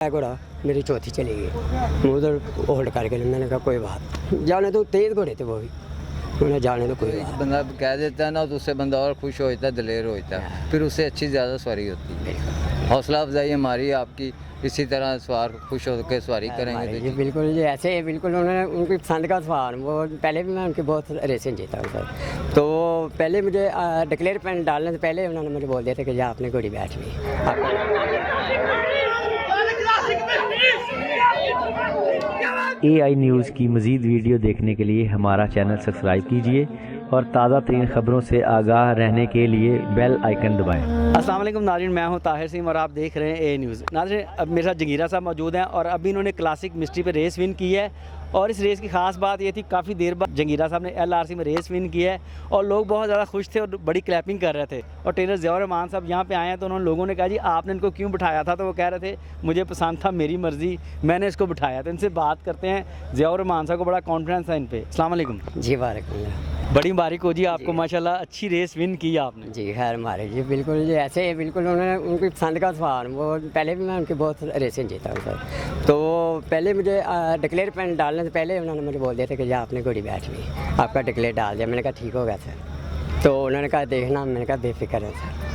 घोड़ा मेरी चौथी चली गई, उधर होल्ड करके मैंने कहा कोई बात जाने तो, तेज़ घोड़े थे वो भी, उन्हें जाने तो कोई बात। बंदा कह देता है ना तो उससे बंदा और खुश होता है, दिलेर होता है, फिर उससे अच्छी ज़्यादा सवारी होती है। हौसला अफजाई हमारी आपकी, इसी तरह सवार खुश होकर सवारी करेंगे तो ये बिल्कुल जी ऐसे बिल्कुल उन्होंने उनकी पसंद का सवार, वो पहले भी मैं उनकी बहुत रेसें जीता हूँ सर। तो पहले मुझे डिक्लेयर पेन डालने से पहले उन्होंने मुझे बोल दिया था कि जा आपने घोड़ी बैठ ली। AI न्यूज़ की मज़ीद वीडियो देखने के लिए हमारा चैनल सब्सक्राइब कीजिए और ताज़ा तरीन ख़बरों से आगाह रहने के लिए बेल आइकन दबाएं। अस्सलाम वालेकुम नाज़रीन, मैं हूं ताहिर सिंह और आप देख रहे हैं AI न्यूज़। नाज़रीन, अब मेरे साथ जंगीरा साहब मौजूद हैं और अभी इन्होंने क्लासिक मिस्ट्री पे रेस विन की है। और इस रेस की ख़ास बात ये थी, काफ़ी देर बाद जंगीरा साहब ने LRC में रेस विन की है और लोग बहुत ज़्यादा खुश थे और बड़ी क्लैपिंग कर रहे थे। और ट्रेनर ज़ियाउर रहमान साहब यहाँ पे आए हैं तो उन्होंने लोगों ने कहा जी आपने इनको क्यों बिठाया था, तो वो कह रहे थे मुझे पसंद था, मेरी मर्ज़ी, मैंने इसको बिठाया। तो इनसे बात करते हैं। ज़ियाउर रहमान साहब को बड़ा कॉन्फिडेंस है इन पर। अस्सलाम वालेकुम जी वालेकुम। बड़ी मुबारक हो जी आपको, माशाल्लाह अच्छी रेस विन की आपने। जी खैर हमारे जी बिल्कुल जी ऐसे बिल्कुल उन्होंने उनकी पसंद का सवार, वो पहले भी मैं उनकी बहुत रेसें जीता हूँ सर। तो पहले मुझे डिक्लेयर पेन डालने से पहले उन्होंने मुझे बोल दिया था कि जा आपने घोड़ी बैठ ली, आपका डिक्लेयर डाल दिया। मैंने कहा ठीक हो गया सर। तो उन्होंने कहा देखना, मैंने कहा बेफिक्र है सर।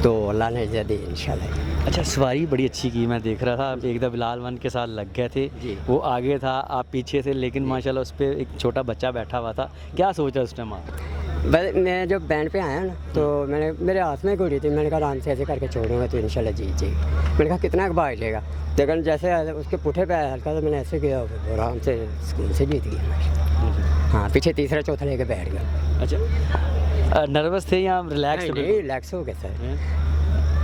तो अल्लाह ने इज्जत दी इंशाल्लाह। अच्छा, सवारी बड़ी अच्छी की, मैं देख रहा था आप एक दफ़ा बिलाल वन के साथ लग गए थे जी। वो आगे था, आप पीछे थे, लेकिन माशाल्लाह उस पर एक छोटा बच्चा बैठा हुआ था। क्या सोचा उस टाइम आप? बस मैं जब बैंड पे आया ना तो मैंने मेरे हाथ में घोड़ी थी, मैंने कहा आराम से ऐसे करके छोड़ूंगा तो इंशाल्लाह जीत जाएगी। मैंने कहा कितना भाग लेगा, लेकिन जैसे उसके पुठे पे हल्का तो मैंने ऐसे किया, आराम से सुकून से जीत गया। हाँ, पीछे तीसरा चौथा लेके बैठ गया। अच्छा, नर्वस थे या रिलैक्स? नहीं रिलैक्स हो गया सर,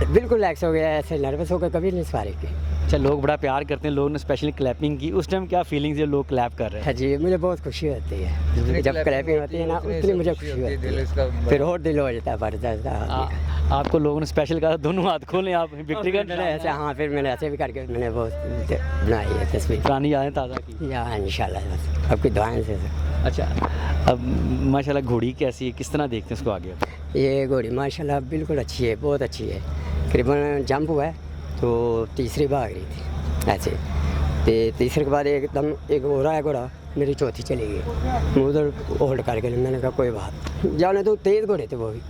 बिल्कुल रिलैक्स हो गया। ऐसे नर्वस होकर कभी नहीं सवारी की। अच्छा, लोग बड़ा प्यार करते हैं, लोगों ने स्पेशली क्लैपिंग की, उस टाइम क्या फीलिंग्स है लोग क्लैप कर रहे हैं? हाँ जी, मुझे बहुत खुशी होती है जब क्लैपिंग होती है ना, उतनी मुझे खुशी होती है, फिर और दिल हो जाता है भर जाता है। आपको लोगों ने स्पेशल कहा दोनों हाथ खोलें आप विक्ट्री का मैंने ऐसे, हाँ फिर मैंने ऐसे भी करके मैंने बहुत बनाई है तस्वीर, पुरानी यादें ताज़ा की। या इंशाल्लाह आपकी दुआएं से। अच्छा, अब माशाल्लाह घोड़ी कैसी है, किस तरह देखते हैं उसको आगे? ये घोड़ी माशाल्लाह बिल्कुल अच्छी है, बहुत अच्छी है। करीबन जंप हुआ है तो तीसरी भाग रही थी ऐसे, तो तीसरे के बाद एकदम एक हो रहा है घोड़ा मेरी चौथी चली गई, उधर होल्ड करके मैंने कहा कोई बात जाने तो, तेज़ घोड़े थे वो भी,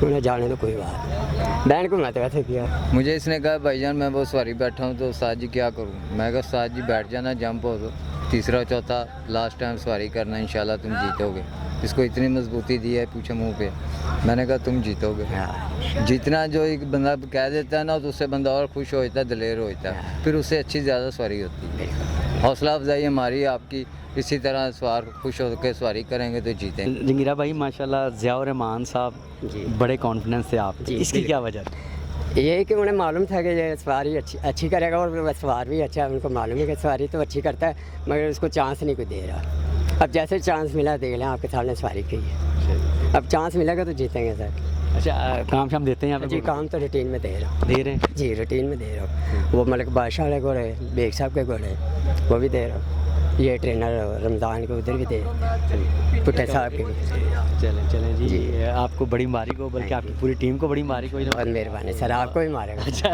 उन्हें जाने तो कोई बात। बैंड को मैं वैसे किया। मुझे इसने कहा भाईजान मैं वो सवारी बैठा हूँ तो उस्ताद जी क्या करूँ। मैं कहा उस्ताद जी बैठ जाना, जंप हो तो तीसरा चौथा लास्ट टाइम सवारी करना, इंशाल्लाह तुम जीतोगे। इसको इतनी मजबूती दी है पूछे मुंह पे, मैंने कहा तुम जीतोगे। जीतना जो एक बंदा कह देता है ना तो उससे बंदा और खुश होता है, दिलेर होता है, फिर उससे अच्छी ज़्यादा सवारी होती है। हौसला अफजाई हमारी आपकी, इसी तरह सवार खुश होकर सवारी करेंगे तो जीतेंगे। जंगीरा भाई माशाल्लाह ज़ियाउर रहमान साहब जी बड़े कॉन्फिडेंस थे आप, इसकी क्या वजह? ये है कि उन्हें मालूम था कि ये सवारी अच्छी करेगा और सवार भी अच्छा है, उनको मालूम है कि सवारी तो अच्छी करता है, मगर उसको चांस नहीं कोई दे रहा। अब जैसे चांस मिला देख लें, आपके सामने सवारी की है, अब चांस मिलेगा तो जीतेंगे सर। अच्छा, काम शाम देते हैं यहाँ पे? जी काम तो रूटीन में दे रहा हूँ। दे रहे हैं जी रूटीन में दे रहा हूँ। वो मलिक बादशाह वाले घोड़े, बेग साहब के घोड़े, वो भी दे रहा हूँ। ये ट्रेनर रमज़ान के उधर भी दे, पुट्टे साहब के भी। चलें जी, आपको बड़ी मुबारक हो, बल्कि आपकी पूरी टीम को बड़ी मुबारक हो। बहुत मेहरबानी सर, आपको भी मारेगा। अच्छा,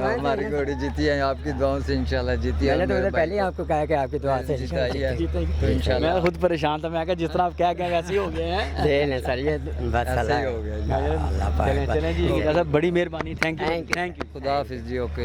हमारी घोड़ी जीती है आपकी दुआओं से, इंशाल्लाह जीती है। मैंने तो उधर पहले ही आपको कहा कि आपकी दुआ से मैं खुद परेशान था, मैं कहा जिस तरह आप क्या वैसे ही हो गए हैं। नहीं सर, ये बस ऐसे ही हो गया जी। चलें जी, बड़ी मेहरबानी, थैंक यू। खुदा हाफिज़ जी, ओके।